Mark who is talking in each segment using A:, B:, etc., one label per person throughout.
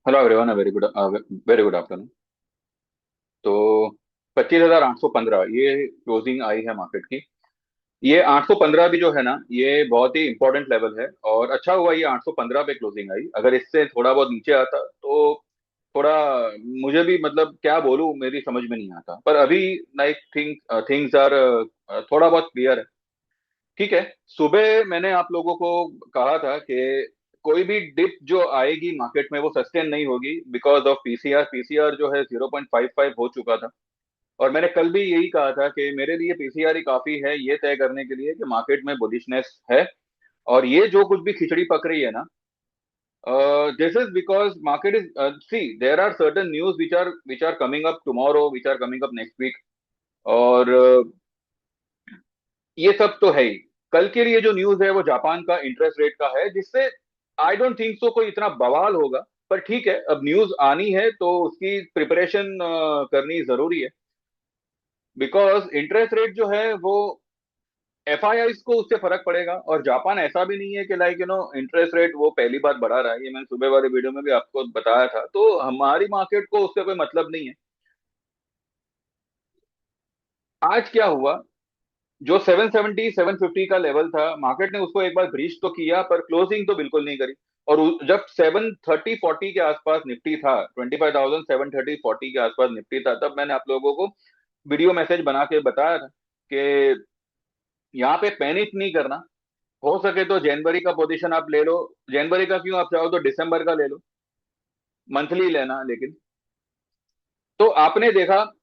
A: Hello everyone, very good afternoon. तो 25,815 ये closing आई है मार्केट की। ये 815 भी जो है ना, ये बहुत ही इंपॉर्टेंट लेवल है और अच्छा हुआ ये 815 पे क्लोजिंग आई। अगर इससे थोड़ा बहुत नीचे आता तो थोड़ा, मुझे भी मतलब क्या बोलूं, मेरी समझ में नहीं आता। पर अभी लाइक थिंग्स आर थोड़ा बहुत क्लियर है। ठीक है। सुबह मैंने आप लोगों को कहा था कि कोई भी डिप जो आएगी मार्केट में वो सस्टेन नहीं होगी बिकॉज ऑफ पीसीआर। पीसीआर जो है 0.55 हो चुका था। और मैंने कल भी यही कहा था कि मेरे लिए पीसीआर ही काफी है ये तय करने के लिए कि मार्केट में बुलिशनेस है। और ये जो कुछ भी खिचड़ी पक रही है ना, this is because market is, see there are certain news which are coming up tomorrow, which are coming up next week. और ये सब तो है ही। कल के लिए जो न्यूज है वो जापान का इंटरेस्ट रेट का है, जिससे आई डोंट थिंक सो कोई इतना बवाल होगा। पर ठीक है, अब न्यूज आनी है तो उसकी प्रिपरेशन करनी जरूरी है। बिकॉज इंटरेस्ट रेट जो है वो एफआईआई को उससे फर्क पड़ेगा। और जापान ऐसा भी नहीं है कि लाइक इंटरेस्ट रेट वो पहली बार बढ़ा रहा है। ये मैंने सुबह वाले वीडियो में भी आपको बताया था। तो हमारी मार्केट को उससे कोई मतलब नहीं है। आज क्या हुआ, जो 770 750 का लेवल था, मार्केट ने उसको एक बार ब्रीच तो किया पर क्लोजिंग तो बिल्कुल नहीं करी। और जब 730 40 के आसपास निफ्टी था, 25,730 40 के आसपास निफ्टी था, तब मैंने आप लोगों को वीडियो मैसेज बना के बताया था कि यहाँ पे पैनिक नहीं करना। हो सके तो जनवरी का पोजीशन आप ले लो। जनवरी का क्यों, आप चाहो तो दिसंबर का ले लो, मंथली लेना। लेकिन तो आपने देखा,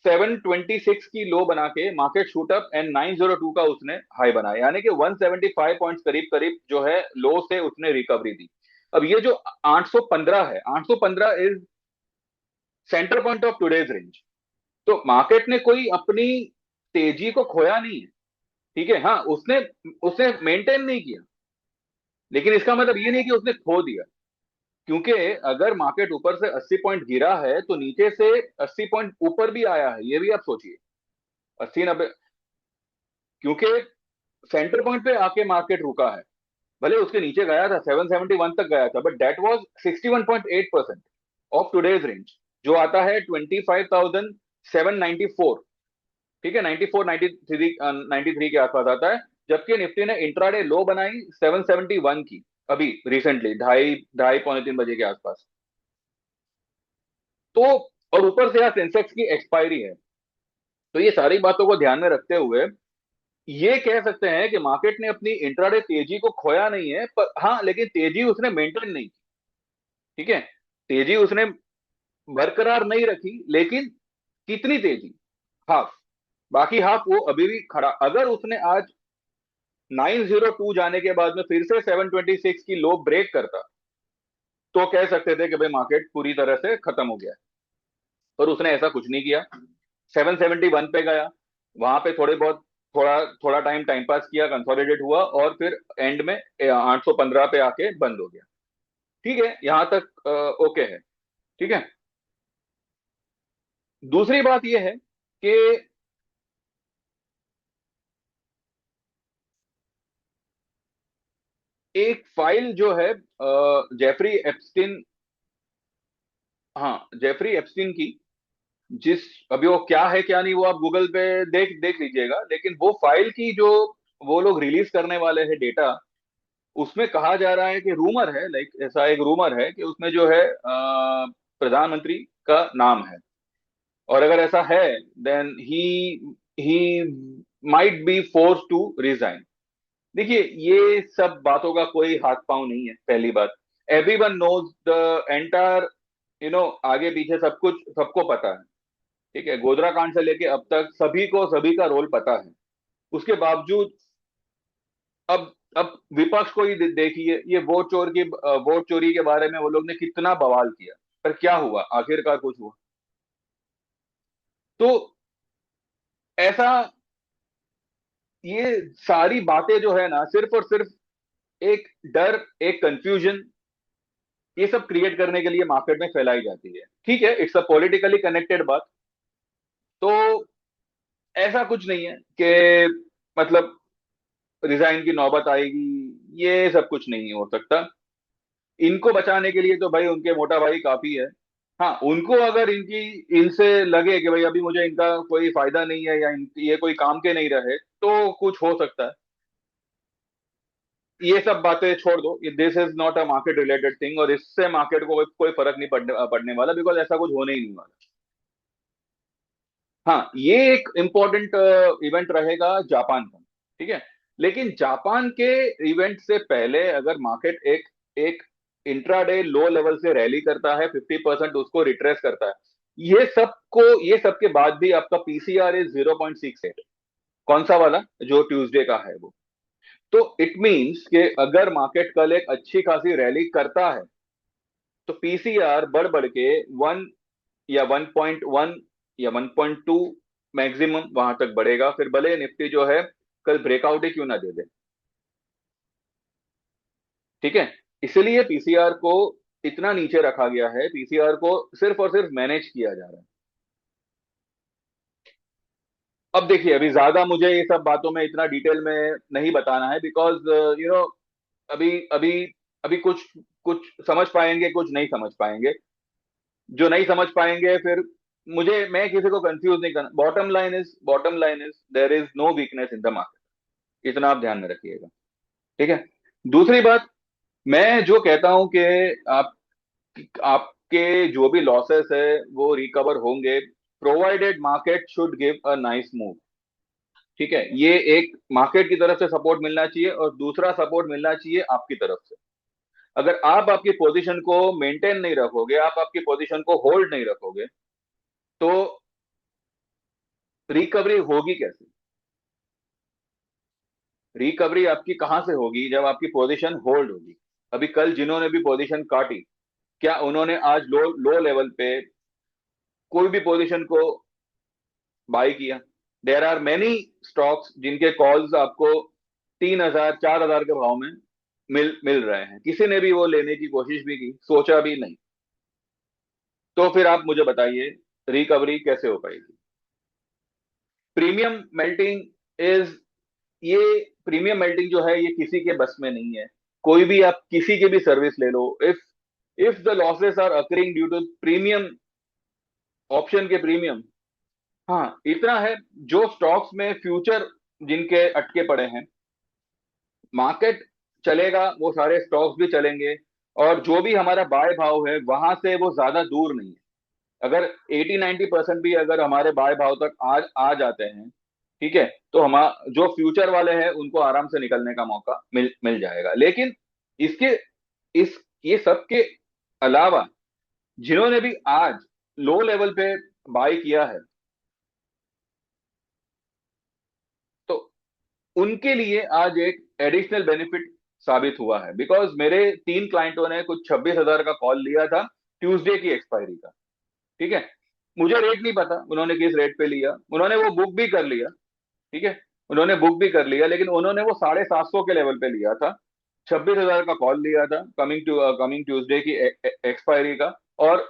A: 726 की लो बना के मार्केट शूट अप एंड 902 का उसने हाई बनाया, यानी कि 175 पॉइंट्स करीब करीब जो है लो से उसने रिकवरी दी। अब ये जो 815 है, 815 is centre point of today's range. तो मार्केट ने कोई अपनी तेजी को खोया नहीं है। ठीक है, हाँ उसने उसने मेंटेन नहीं किया, लेकिन इसका मतलब ये नहीं कि उसने खो दिया। क्योंकि अगर मार्केट ऊपर से 80 पॉइंट गिरा है तो नीचे से 80 पॉइंट ऊपर भी आया है, ये भी आप सोचिए। 80 90, क्योंकि सेंटर पॉइंट पे आके मार्केट रुका है। भले उसके नीचे गया था, 771 तक गया था, but that was 61.8% of today's range, जो आता है 25,794। ठीक है, 94 93 93 के आसपास आता है। जबकि निफ्टी ने इंट्राडे लो बनाई 771 की, अभी रिसेंटली ढाई ढाई पौने 3 बजे के आसपास। तो और ऊपर से यहाँ सेंसेक्स की एक्सपायरी है। तो ये सारी बातों को ध्यान में रखते हुए ये कह सकते हैं कि मार्केट ने अपनी इंट्राडे तेजी को खोया नहीं है, पर हाँ लेकिन तेजी उसने मेंटेन नहीं की। ठीक है, तेजी उसने बरकरार नहीं रखी, लेकिन कितनी तेजी, हाफ। बाकी हाफ वो अभी भी खड़ा। अगर उसने आज 902 जाने के बाद में फिर से 726 की लो ब्रेक करता तो कह सकते थे कि भाई मार्केट पूरी तरह से खत्म हो गया है। पर उसने ऐसा कुछ नहीं किया। 771 पे गया, वहां पे थोड़े बहुत थोड़ा थोड़ा टाइम टाइम पास किया, कंसोलिडेट हुआ और फिर एंड में 815 पे आके बंद हो गया। ठीक है, यहां तक ओके है। ठीक है। दूसरी बात यह है कि एक फाइल जो है जेफरी एप्स्टिन, हाँ जेफरी एप्स्टिन की, जिस, अभी वो क्या है क्या नहीं वो आप गूगल पे देख देख लीजिएगा। लेकिन वो फाइल की जो वो लोग रिलीज करने वाले हैं डेटा, उसमें कहा जा रहा है कि रूमर है, लाइक ऐसा एक रूमर है कि उसमें जो है प्रधानमंत्री का नाम है। और अगर ऐसा है then he might be force to resign. देखिए, ये सब बातों का कोई हाथ पांव नहीं है, पहली बात। एवरीवन नोज द एंटायर, आगे पीछे सब कुछ सबको पता है। ठीक है, गोधरा कांड से लेके अब तक सभी को सभी का रोल पता है। उसके बावजूद अब विपक्ष को ही देखिए, ये वोट चोरी के बारे में वो लोग ने कितना बवाल किया। पर क्या हुआ, आखिरकार कुछ हुआ? तो ऐसा, ये सारी बातें जो है ना, सिर्फ और सिर्फ एक डर, एक कंफ्यूजन, ये सब क्रिएट करने के लिए मार्केट में फैलाई जाती है। ठीक है, इट्स अ पॉलिटिकली कनेक्टेड बात। तो ऐसा कुछ नहीं है कि मतलब रिजाइन की नौबत आएगी, ये सब कुछ नहीं हो सकता। इनको बचाने के लिए तो भाई उनके मोटा भाई काफी है। हाँ, उनको अगर इनकी इनसे लगे कि भाई अभी मुझे इनका कोई फायदा नहीं है, या ये कोई काम के नहीं रहे, तो कुछ हो सकता है। ये सब बातें छोड़ दो, this is not a market related thing, और इससे मार्केट को कोई फर्क नहीं पड़ने वाला, बिकॉज ऐसा कुछ होने ही नहीं वाला। हाँ, ये एक इम्पोर्टेंट इवेंट रहेगा जापान का। ठीक है। लेकिन जापान के इवेंट से पहले अगर मार्केट एक एक इंट्राडे लो लेवल से रैली करता है, 50% उसको रिट्रेस करता है, ये सब के बाद भी आपका पीसीआर इज 0.68। कौन सा वाला, जो ट्यूसडे का है वो। तो इट मीन्स कि अगर मार्केट कल एक अच्छी खासी रैली करता है, तो पीसीआर बढ़ बढ़ के 1 या 1.1 या 1.2 मैक्सिमम वहां तक बढ़ेगा, फिर भले निफ्टी जो है कल ब्रेकआउट ही क्यों ना दे दे। ठीक है। इसलिए पीसीआर को इतना नीचे रखा गया है, पीसीआर को सिर्फ और सिर्फ मैनेज किया जा रहा है। अब देखिए, अभी ज्यादा मुझे ये सब बातों में इतना डिटेल में नहीं बताना है, बिकॉज यू नो अभी अभी अभी कुछ कुछ समझ पाएंगे, कुछ नहीं समझ पाएंगे। जो नहीं समझ पाएंगे फिर मैं किसी को कंफ्यूज नहीं करना। Bottom line is there is no weakness in the market. इतना आप ध्यान में रखिएगा। ठीक है। दूसरी बात, मैं जो कहता हूं कि आप आपके जो भी लॉसेस है वो रिकवर होंगे, provided market should give a nice move. ठीक है। ये एक मार्केट की तरफ से सपोर्ट मिलना चाहिए, और दूसरा सपोर्ट मिलना चाहिए आपकी तरफ से। अगर आप आपकी पोजीशन को मेंटेन नहीं रखोगे, आप आपकी पोजीशन को होल्ड नहीं रखोगे, तो रिकवरी होगी कैसे? रिकवरी आपकी कहां से होगी, जब आपकी पोजीशन होल्ड होगी। अभी कल जिन्होंने भी पोजीशन काटी, क्या उन्होंने आज लो लो लेवल पे कोई भी पोजीशन को बाई किया? देयर आर मेनी स्टॉक्स जिनके कॉल्स आपको 3,000 4,000 के भाव में मिल मिल रहे हैं, किसी ने भी वो लेने की कोशिश भी की, सोचा भी नहीं। तो फिर आप मुझे बताइए, रिकवरी कैसे हो पाएगी? प्रीमियम मेल्टिंग इज ये प्रीमियम मेल्टिंग जो है, ये किसी के बस में नहीं है। कोई भी आप किसी की भी सर्विस ले लो, if if the losses are occurring due to premium, option के प्रीमियम। हाँ, इतना है, जो स्टॉक्स में फ्यूचर जिनके अटके पड़े हैं, मार्केट चलेगा, वो सारे स्टॉक्स भी चलेंगे, और जो भी हमारा बाय भाव है वहां से वो ज्यादा दूर नहीं है। अगर 80-90% भी अगर हमारे बाय भाव तक आ जाते हैं, ठीक है, तो हम जो फ्यूचर वाले हैं उनको आराम से निकलने का मौका मिल मिल जाएगा। लेकिन इसके इस ये सब के अलावा जिन्होंने भी आज लो लेवल पे बाय किया है, तो उनके लिए आज एक एडिशनल बेनिफिट साबित हुआ है, बिकॉज मेरे 3 क्लाइंटों ने कुछ 26,000 का कॉल लिया था ट्यूसडे की एक्सपायरी का। ठीक है। मुझे रेट नहीं पता उन्होंने किस रेट पे लिया, उन्होंने वो बुक भी कर लिया। ठीक है। उन्होंने बुक भी कर लिया, लेकिन उन्होंने वो 750 के लेवल पे लिया था। 26,000 का कॉल लिया था कमिंग ट्यूसडे की एक्सपायरी का, और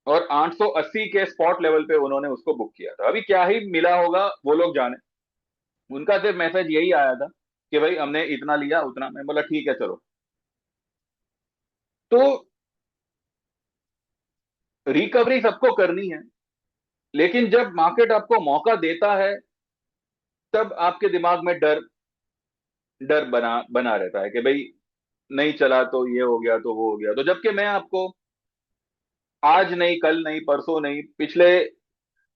A: 880 के स्पॉट लेवल पे उन्होंने उसको बुक किया था। अभी क्या ही मिला होगा वो लोग जाने। उनका सिर्फ मैसेज यही आया था कि भाई हमने इतना लिया उतना। मैं बोला ठीक है चलो। तो रिकवरी सबको करनी है, लेकिन जब मार्केट आपको मौका देता है, तब आपके दिमाग में डर डर बना बना रहता है कि भाई नहीं चला तो ये हो गया, तो वो हो गया। तो जबकि मैं आपको आज नहीं, कल नहीं, परसों नहीं, पिछले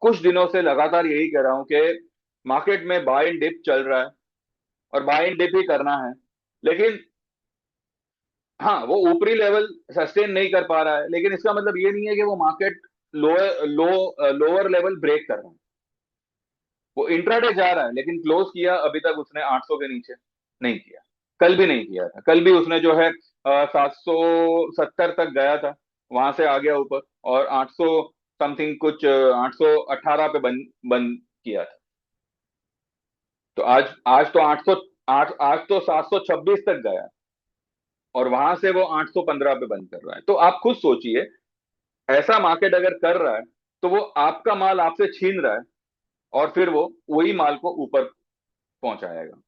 A: कुछ दिनों से लगातार यही कह रहा हूं कि मार्केट में बाय एंड डिप चल रहा है, और बाय एंड डिप ही करना है। लेकिन हाँ, वो ऊपरी लेवल सस्टेन नहीं कर पा रहा है, लेकिन इसका मतलब ये नहीं है कि वो मार्केट लोअर लेवल ब्रेक कर रहा है। वो इंट्राडे जा रहा है, लेकिन क्लोज किया अभी तक उसने 800 के नीचे नहीं किया। कल भी नहीं किया था। कल भी उसने जो है 770 तक गया था, वहां से आ गया ऊपर, और 800 समथिंग कुछ 818 पे बंद बंद किया था। तो आज आज तो 800 आठ आज तो 726 तक गया, और वहां से वो 815 पे बंद कर रहा है। तो आप खुद सोचिए, ऐसा मार्केट अगर कर रहा है, तो वो आपका माल आपसे छीन रहा है, और फिर वो वही माल को ऊपर पहुंचाएगा।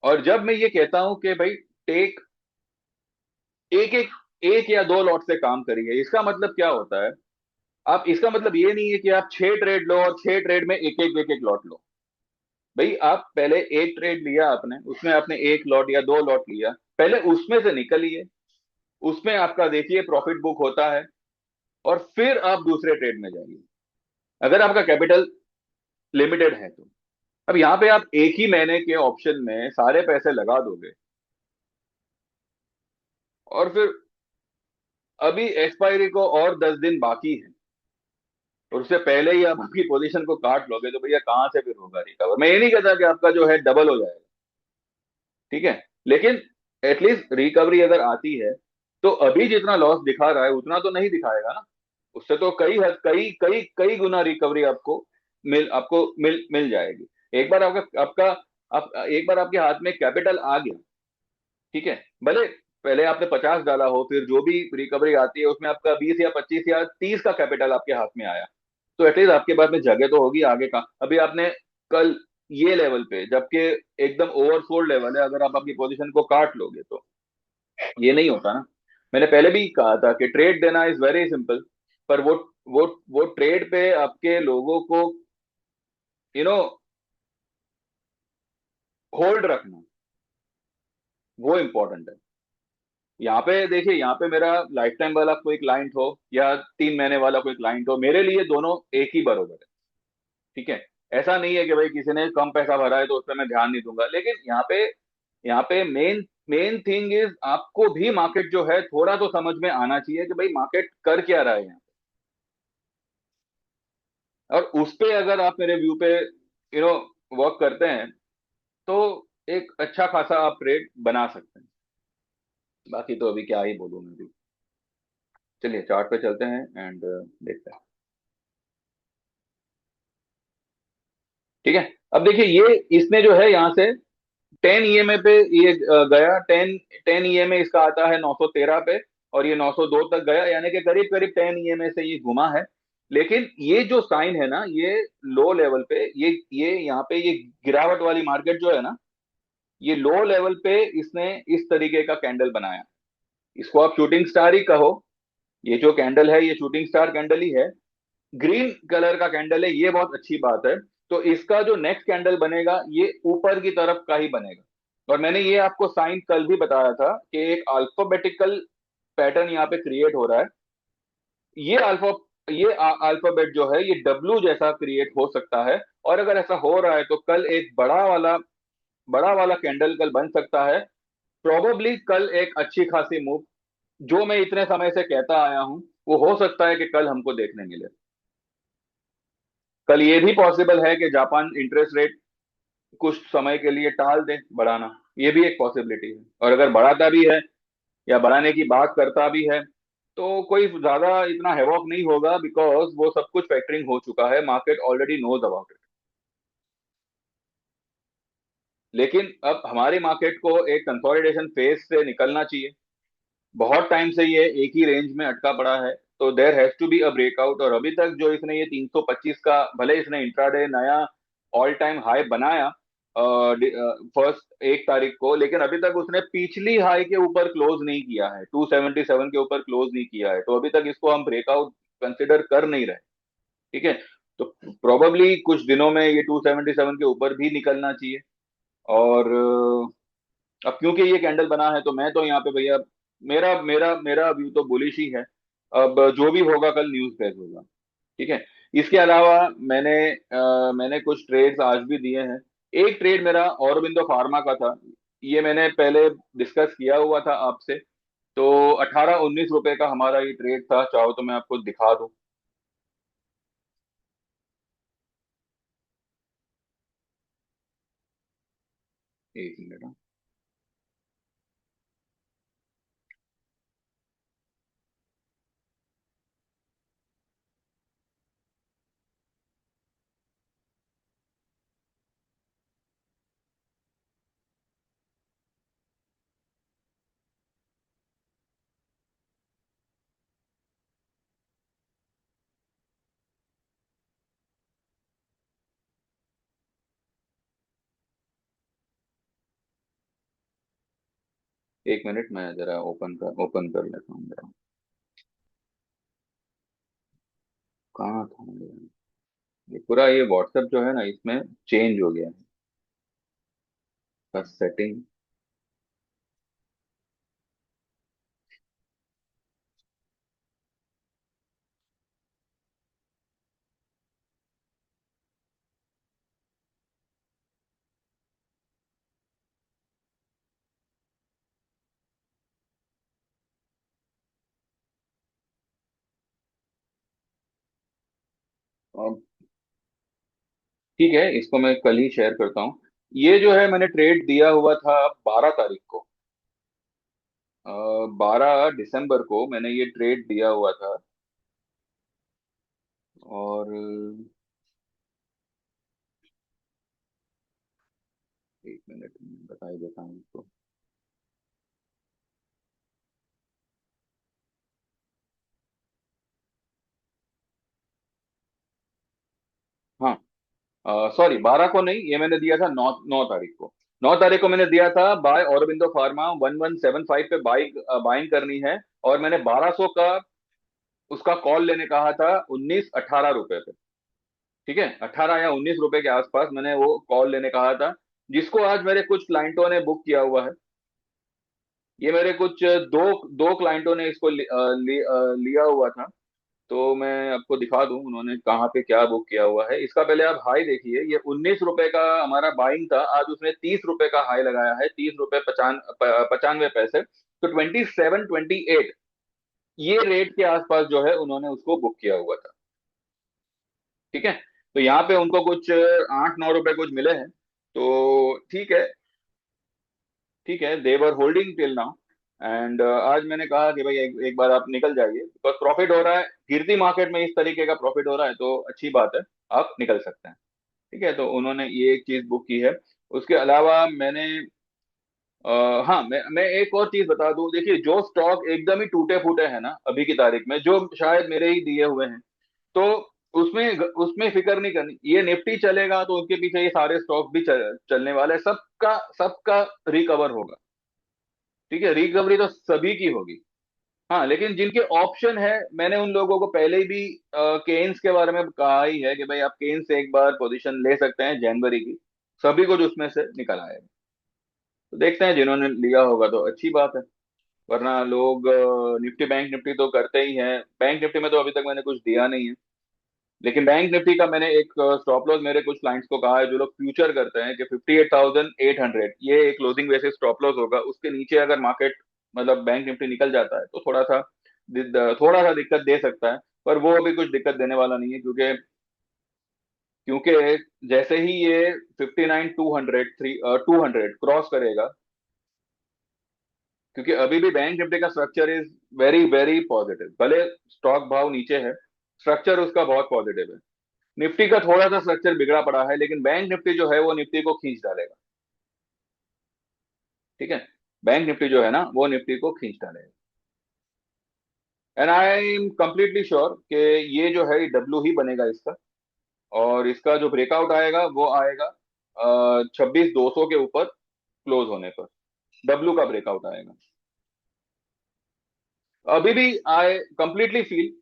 A: और जब मैं ये कहता हूं कि भाई टेक एक एक एक या दो लॉट से काम करिए। इसका मतलब क्या होता है, आप इसका मतलब ये नहीं है कि आप 6 ट्रेड लो और 6 ट्रेड में एक एक लॉट लो। भाई आप पहले एक ट्रेड लिया आपने, उसमें आपने एक लॉट या दो लॉट लिया, पहले उसमें से निकलिए, उसमें आपका देखिए प्रॉफिट बुक होता है, और फिर आप दूसरे ट्रेड में जाइए, अगर आपका कैपिटल लिमिटेड है तो। अब यहाँ पे आप एक ही महीने के ऑप्शन में सारे पैसे लगा दोगे, और फिर अभी एक्सपायरी को और 10 दिन बाकी है, और उससे पहले ही आप आपकी पोजीशन को काट लोगे, तो भैया कहाँ से फिर होगा रिकवर। मैं ये नहीं कहता कि आपका जो है डबल हो जाएगा, ठीक है, लेकिन एटलीस्ट रिकवरी अगर आती है, तो अभी जितना लॉस दिखा रहा है उतना तो नहीं दिखाएगा ना, उससे तो कई कई कई गुना रिकवरी आपको मिल जाएगी। एक बार आपका आपका आप एक बार आपके हाथ में कैपिटल आ गया, ठीक है, भले पहले आपने 50 डाला हो, फिर जो भी रिकवरी आती है उसमें आपका 20 या 25 या 30 का कैपिटल आपके हाथ में आया, तो एटलीस्ट आपके पास में जगह तो होगी आगे का। अभी आपने कल ये लेवल पे, जबकि एकदम ओवरसोल्ड लेवल है, अगर आप अपनी पोजीशन को काट लोगे तो ये नहीं होता ना। मैंने पहले भी कहा था कि ट्रेड देना इज वेरी सिंपल, पर वो ट्रेड पे आपके लोगों को यू नो होल्ड रखना, वो इंपॉर्टेंट है। यहाँ पे देखिए, यहाँ पे मेरा लाइफ टाइम वाला कोई क्लाइंट हो या 3 महीने वाला कोई क्लाइंट हो, मेरे लिए दोनों एक ही बरोबर है, ठीक है। ऐसा नहीं है कि भाई किसी ने कम पैसा भरा है तो उस पर मैं ध्यान नहीं दूंगा, लेकिन यहाँ पे मेन मेन थिंग इज आपको भी मार्केट जो है थोड़ा तो समझ में आना चाहिए कि भाई मार्केट कर क्या रहा है यहाँ, और उस पे अगर आप मेरे व्यू पे वर्क करते हैं, तो एक अच्छा खासा आप रेट बना सकते हैं। बाकी तो अभी क्या ही बोलूं मैं भी। चलिए चार्ट पे चलते हैं एंड देखते हैं, ठीक है। अब देखिए ये इसने जो है यहाँ से 10 EMA पे ये गया, 10 10 EMA इसका आता है 913 पे, और ये 902 तक गया, यानी कि करीब करीब 10 EMA से ये घुमा है। लेकिन ये जो साइन है ना, ये लो लेवल पे, ये यहाँ पे ये गिरावट वाली मार्केट जो है ना, ये लो लेवल पे इसने इस तरीके का कैंडल बनाया। इसको आप शूटिंग स्टार ही कहो, ये जो कैंडल है ये शूटिंग स्टार कैंडल ही है, ग्रीन कलर का कैंडल है, ये बहुत अच्छी बात है। तो इसका जो नेक्स्ट कैंडल बनेगा ये ऊपर की तरफ का ही बनेगा, और मैंने ये आपको साइन कल भी बताया था कि एक अल्फाबेटिकल पैटर्न यहाँ पे क्रिएट हो रहा है। ये अल्फा ये अल्फाबेट जो है ये डब्ल्यू जैसा क्रिएट हो सकता है, और अगर ऐसा हो रहा है तो कल एक बड़ा वाला कैंडल कल बन सकता है। प्रोबेबली कल एक अच्छी खासी मूव, जो मैं इतने समय से कहता आया हूं, वो हो सकता है कि कल हमको देखने मिले। कल ये भी पॉसिबल है कि जापान इंटरेस्ट रेट कुछ समय के लिए टाल दे बढ़ाना, ये भी एक पॉसिबिलिटी है। और अगर बढ़ाता भी है या बढ़ाने की बात करता भी है, तो कोई ज्यादा इतना हैवॉक नहीं होगा, बिकॉज वो सब कुछ फैक्टरिंग हो चुका है, market already knows about it. लेकिन अब हमारी मार्केट को एक कंसोलिडेशन फेज से निकलना चाहिए। बहुत टाइम से ये एक ही रेंज में अटका पड़ा है, तो there has to be a breakout. और अभी तक जो इसने ये 325 का, भले इसने इंट्राडे नया ऑल टाइम हाई बनाया फर्स्ट 1 तारीख को, लेकिन अभी तक उसने पिछली हाई के ऊपर क्लोज नहीं किया है, 277 के ऊपर क्लोज नहीं किया है, तो अभी तक इसको हम ब्रेकआउट कंसिडर कर नहीं रहे, ठीक है। तो प्रोबेबली कुछ दिनों में ये 277 के ऊपर भी निकलना चाहिए। और अब क्योंकि ये कैंडल बना है, तो मैं तो यहाँ पे भैया, मेरा मेरा मेरा व्यू तो बुलिश ही है। अब जो भी होगा कल न्यूज बेस होगा, ठीक है। इसके अलावा मैंने कुछ ट्रेड्स आज भी दिए हैं। एक ट्रेड मेरा औरबिंदो फार्मा का था, ये मैंने पहले डिस्कस किया हुआ था आपसे। तो 18-19 रुपए का हमारा ये ट्रेड था, चाहो तो मैं आपको दिखा दूं। एक मिनट, हाँ। एक मिनट, मैं जरा ओपन कर लेता हूँ जरा। कहाँ था ये पूरा, ये व्हाट्सएप जो है ना, इसमें चेंज हो गया है बस सेटिंग। अब ठीक है, इसको मैं कल ही शेयर करता हूँ। ये जो है मैंने ट्रेड दिया हुआ था 12 तारीख को। 12 दिसंबर को मैंने ये ट्रेड दिया हुआ था। और एक मिनट में बता ही देता हूँ इसको। हाँ, सॉरी, 12 को नहीं, ये मैंने दिया था 9 तारीख को। 9 तारीख को मैंने दिया था, बाय औरबिंदो फार्मा 1175 पे बाइंग करनी है। और मैंने 1200 का उसका कॉल लेने कहा था 19-18 रुपए पे। ठीक है, 18 या 19 रुपए के आसपास मैंने वो कॉल लेने कहा था, जिसको आज मेरे कुछ क्लाइंटों ने बुक किया हुआ है। ये मेरे कुछ दो दो क्लाइंटों ने इसको लिया हुआ था। तो मैं आपको दिखा दूं उन्होंने कहाँ पे क्या बुक किया हुआ है। इसका पहले आप हाई देखिए, ये 19 रुपए का हमारा बाइंग था, आज उसने 30 रुपए का हाई लगाया है, 30 रुपए 95 पैसे। तो 27-28 ये रेट के आसपास जो है उन्होंने उसको बुक किया हुआ था। ठीक है, तो यहाँ पे उनको कुछ 8-9 रुपए कुछ मिले हैं। तो ठीक है, ठीक है, देवर होल्डिंग टिल नाउ। एंड आज मैंने कहा कि भाई एक बार आप निकल जाइए, बिकॉज प्रॉफिट हो रहा है, गिरती मार्केट में इस तरीके का प्रॉफिट हो रहा है तो अच्छी बात है, आप निकल सकते हैं। ठीक है, तो उन्होंने ये एक चीज बुक की है। उसके अलावा मैंने हाँ, मैं एक और चीज बता दूं, देखिए जो स्टॉक एकदम ही टूटे फूटे हैं ना अभी की तारीख में, जो शायद मेरे ही दिए हुए हैं, तो उसमें उसमें फिक्र नहीं करनी। ये निफ्टी चलेगा तो उसके पीछे ये सारे स्टॉक भी चलने वाले हैं, सबका सबका रिकवर होगा। ठीक है, रिकवरी तो सभी की होगी। हाँ, लेकिन जिनके ऑप्शन है, मैंने उन लोगों को पहले ही भी केन्स के बारे में कहा ही है कि भाई आप केन्स से एक बार पोजीशन ले सकते हैं जनवरी की। सभी कुछ उसमें से निकल आएगा। तो देखते हैं, जिन्होंने लिया होगा तो अच्छी बात है। वरना लोग निफ्टी बैंक निफ्टी तो करते ही हैं। बैंक निफ्टी में तो अभी तक मैंने कुछ दिया नहीं है। लेकिन बैंक निफ्टी का मैंने एक स्टॉप लॉस मेरे कुछ क्लाइंट्स को कहा है, जो लोग फ्यूचर करते हैं, कि 58,800 ये क्लोजिंग बेसिस स्टॉप लॉस होगा। उसके नीचे अगर मार्केट, मतलब बैंक निफ्टी निकल जाता है तो थोड़ा सा दिक्कत दे सकता है। पर वो अभी कुछ दिक्कत देने वाला नहीं है, क्योंकि क्योंकि जैसे ही ये 59,200 क्रॉस करेगा, क्योंकि अभी भी बैंक निफ्टी का structure is very very positive, भले स्टॉक भाव नीचे है, स्ट्रक्चर उसका बहुत पॉजिटिव है। निफ्टी का थोड़ा सा स्ट्रक्चर बिगड़ा पड़ा है, लेकिन बैंक निफ्टी जो है वो निफ्टी को खींच डालेगा। ठीक है, बैंक निफ्टी जो है ना वो निफ्टी को खींच डालेगा। And I am completely sure कि ये जो है डब्ल्यू ही बनेगा इसका। और इसका जो ब्रेकआउट आएगा वो आएगा 26,200 के ऊपर क्लोज होने पर, डब्ल्यू का ब्रेकआउट आएगा। अभी भी आई कंप्लीटली फील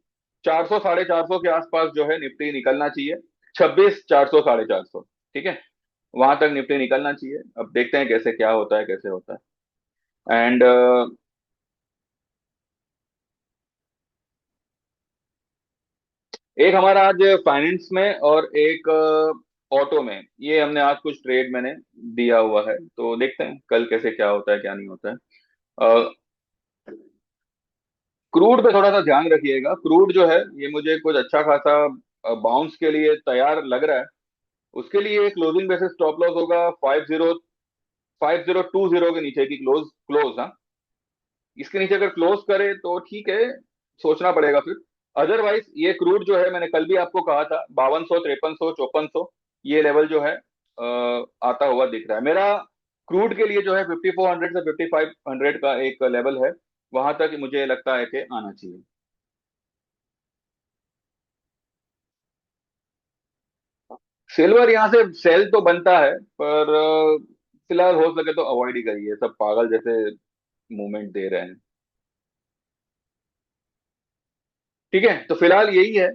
A: 400 450 के आसपास जो है निफ्टी निकलना चाहिए। 26,400 450। ठीक है, वहां तक निफ्टी निकलना चाहिए। अब देखते हैं कैसे क्या होता है, कैसे होता है। एंड एक हमारा आज फाइनेंस में और एक ऑटो में, ये हमने आज कुछ ट्रेड मैंने दिया हुआ है, तो देखते हैं कल कैसे क्या होता है क्या नहीं होता है। क्रूड पे थोड़ा सा ध्यान रखिएगा। क्रूड जो है ये मुझे कुछ अच्छा खासा बाउंस के लिए तैयार लग रहा है। उसके लिए क्लोजिंग बेसिस स्टॉप लॉस होगा 5020 के नीचे की क्लोज क्लोज। हाँ, इसके नीचे अगर क्लोज करे तो ठीक है, सोचना पड़ेगा फिर। अदरवाइज ये क्रूड जो है, मैंने कल भी आपको कहा था 5200 5300 5400, ये लेवल जो है आता हुआ दिख रहा है मेरा। क्रूड के लिए जो है 5400 से 5500 का एक लेवल है, वहां तक मुझे लगता है कि आना चाहिए। सिल्वर यहाँ से सेल तो बनता है, पर फिलहाल हो सके तो अवॉइड ही करिए, सब पागल जैसे मूवमेंट दे रहे हैं। ठीक है, तो फिलहाल यही है।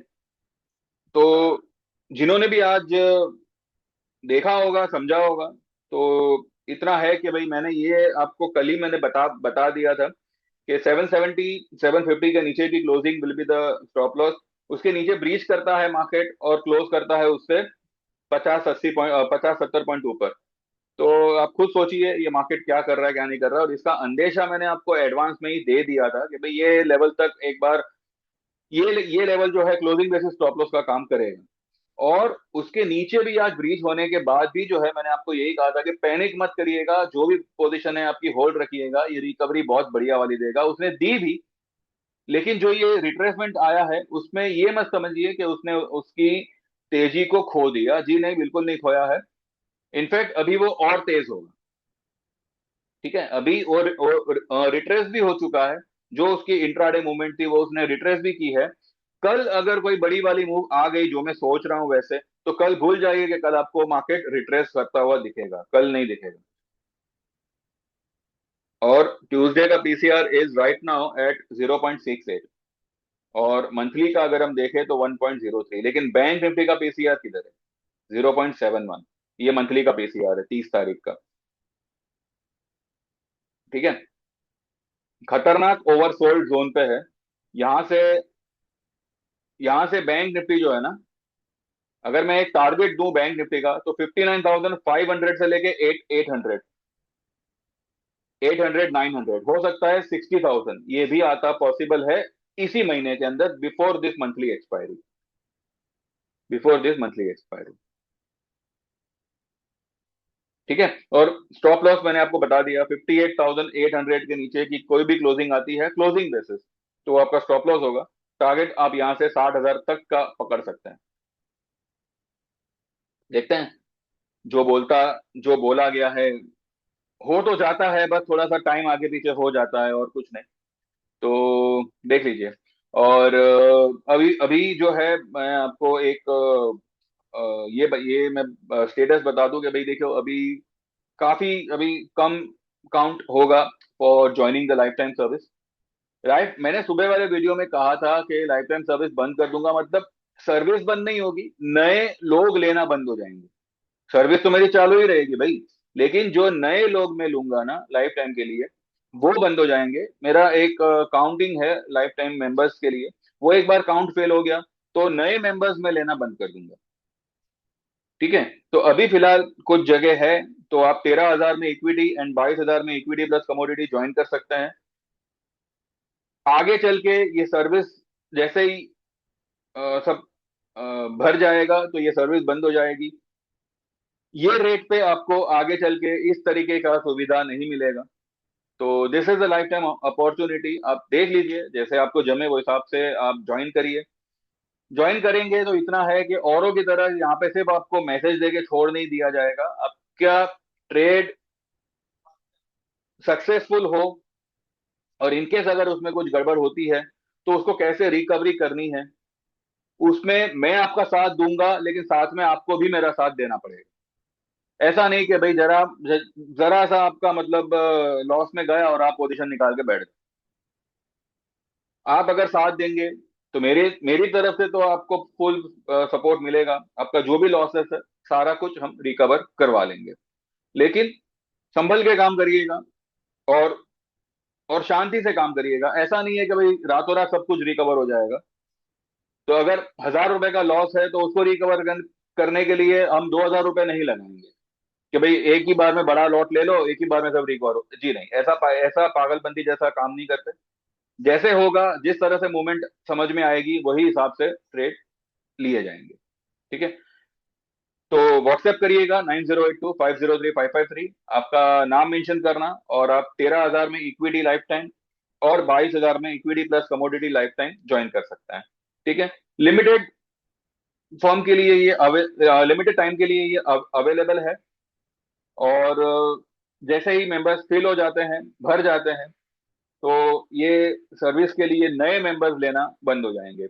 A: तो जिन्होंने भी आज देखा होगा, समझा होगा, तो इतना है कि भाई मैंने ये आपको कल ही मैंने बता बता दिया था कि 770 750 के नीचे की closing will be the stop loss. उसके नीचे ब्रीच करता है मार्केट और क्लोज करता है उससे 50-80 पॉइंट, 50-70 पॉइंट ऊपर, तो आप खुद सोचिए ये मार्केट क्या कर रहा है क्या नहीं कर रहा है। और इसका अंदेशा मैंने आपको एडवांस में ही दे दिया था कि भाई ये लेवल तक एक बार, ये लेवल जो है क्लोजिंग बेसिस स्टॉप लॉस का काम करेगा। और उसके नीचे भी आज ब्रीच होने के बाद भी जो है मैंने आपको यही कहा था कि पैनिक मत करिएगा, जो भी पोजीशन है आपकी होल्ड रखिएगा, ये रिकवरी बहुत बढ़िया वाली देगा। उसने दी भी, लेकिन जो ये रिट्रेसमेंट आया है उसमें ये मत समझिए कि उसने उसकी तेजी को खो दिया, जी नहीं, बिल्कुल नहीं खोया है। इनफैक्ट अभी वो और तेज होगा। ठीक है, अभी और रिट्रेस भी हो चुका है। जो उसकी इंट्राडे मूवमेंट थी वो उसने रिट्रेस भी की है। कल अगर कोई बड़ी वाली मूव आ गई, जो मैं सोच रहा हूं वैसे, तो कल भूल जाइए कि कल आपको मार्केट रिट्रेस करता हुआ दिखेगा, कल नहीं दिखेगा। और ट्यूसडे का PCR is right now at 0.68। और मंथली का अगर हम देखें तो 1.03, लेकिन बैंक निफ्टी का पीसीआर किधर है? 0.71। ये मंथली का पीसीआर है 30 तारीख का। ठीक है, खतरनाक ओवरसोल्ड जोन पे है। यहां से यहां से बैंक निफ्टी जो है ना, अगर मैं एक टारगेट दूं बैंक निफ्टी का, तो 59,500 से लेके 800, 900 हो सकता है 60,000 ये भी आता पॉसिबल है इसी महीने के अंदर, बिफोर दिस मंथली एक्सपायरी। ठीक है, और स्टॉप लॉस मैंने आपको बता दिया, 58,800 के नीचे की कोई भी क्लोजिंग आती है क्लोजिंग बेसिस, तो वो आपका स्टॉप लॉस होगा। टारगेट आप यहां से 60,000 तक का पकड़ सकते हैं। देखते हैं, जो बोला गया है हो तो जाता है, बस थोड़ा सा टाइम आगे पीछे हो जाता है और कुछ नहीं। तो देख लीजिए। और अभी अभी जो है मैं आपको एक ये मैं स्टेटस बता दूं कि भाई देखो, अभी काफी अभी कम काउंट होगा for joining the life time service. Right, मैंने सुबह वाले वीडियो में कहा था कि लाइफ टाइम सर्विस बंद कर दूंगा, मतलब सर्विस बंद नहीं होगी, नए लोग लेना बंद हो जाएंगे। सर्विस तो मेरी चालू ही रहेगी भाई, लेकिन जो नए लोग मैं लूंगा ना लाइफ टाइम के लिए, वो बंद हो जाएंगे। मेरा एक काउंटिंग है लाइफ टाइम मेंबर्स के लिए, वो एक बार काउंट फेल हो गया तो नए मेंबर्स में लेना बंद कर दूंगा। ठीक है, तो अभी फिलहाल कुछ जगह है, तो आप 13,000 में इक्विटी एंड 22,000 में इक्विटी प्लस कमोडिटी ज्वाइन कर सकते हैं। आगे चल के ये सर्विस जैसे ही सब अ, भर जाएगा तो ये सर्विस बंद हो जाएगी। ये रेट पे आपको आगे चल के इस तरीके का सुविधा नहीं मिलेगा। तो this is a life time opportunity, आप देख लीजिए जैसे आपको जमे वो हिसाब से आप ज्वाइन करिए। ज्वाइन करेंगे तो इतना है कि औरों की तरह यहाँ पे सिर्फ आपको मैसेज देके छोड़ नहीं दिया जाएगा। आपका ट्रेड सक्सेसफुल हो और इनकेस अगर उसमें कुछ गड़बड़ होती है तो उसको कैसे रिकवरी करनी है, उसमें मैं आपका साथ दूंगा, लेकिन साथ में आपको भी मेरा साथ देना पड़ेगा। ऐसा नहीं कि भाई जरा सा आपका मतलब लॉस में गया और आप पोजीशन निकाल के बैठ गए। आप अगर साथ देंगे तो मेरी मेरी तरफ से तो आपको फुल सपोर्ट मिलेगा। आपका जो भी लॉसेस है सारा कुछ हम रिकवर करवा लेंगे, लेकिन संभल के काम करिएगा। और और शांति से काम करिएगा। ऐसा नहीं है कि भाई रातों रात सब कुछ रिकवर हो जाएगा। तो अगर 1,000 रुपए का लॉस है तो उसको करने के लिए हम 2,000 रुपए नहीं लगाएंगे कि भाई एक ही बार में बड़ा लॉट ले लो, एक ही बार में सब रिकवर हो, जी नहीं, ऐसा पागलपंती जैसा काम नहीं करते। जैसे होगा, जिस तरह से मूवमेंट समझ में आएगी वही हिसाब से ट्रेड लिए जाएंगे। ठीक है, तो व्हाट्सएप करिएगा 9082503553, आपका नाम मेंशन करना, और आप 13,000 में इक्विटी लाइफ टाइम और 22,000 में equity plus commodity life time join कर सकते हैं। ठीक है, लिमिटेड फॉर्म के लिए ये लिमिटेड टाइम के लिए ये अवेलेबल है। और जैसे ही मेंबर्स फिल हो जाते हैं, भर जाते हैं, तो ये सर्विस के लिए नए मेंबर्स लेना बंद हो जाएंगे।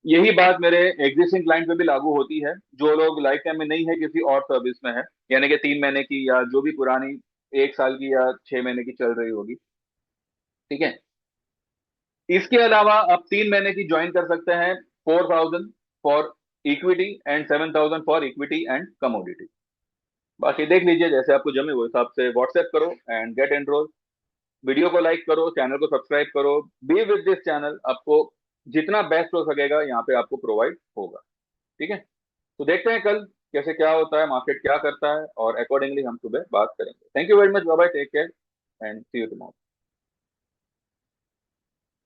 A: यही बात मेरे एग्जिस्टिंग क्लाइंट पे भी लागू होती है, जो लोग लाइफ टाइम में नहीं है, किसी और सर्विस में है, यानी कि 3 महीने की या जो भी पुरानी 1 साल की या 6 महीने की चल रही होगी। ठीक है। इसके अलावा आप 3 महीने की ज्वाइन कर सकते हैं, 4,000 for equity and 7,000 for equity and commodity. बाकी देख लीजिए, जैसे आपको जमे वो हिसाब से व्हाट्सएप करो एंड गेट एनरोल। वीडियो को लाइक करो, चैनल को सब्सक्राइब करो। बी विद दिस चैनल, आपको जितना बेस्ट हो सकेगा यहाँ पे आपको प्रोवाइड होगा। ठीक है। तो देखते हैं कल कैसे क्या होता है, मार्केट क्या करता है, और अकॉर्डिंगली हम सुबह बात करेंगे। Thank you very much, bye bye, take care and see you tomorrow.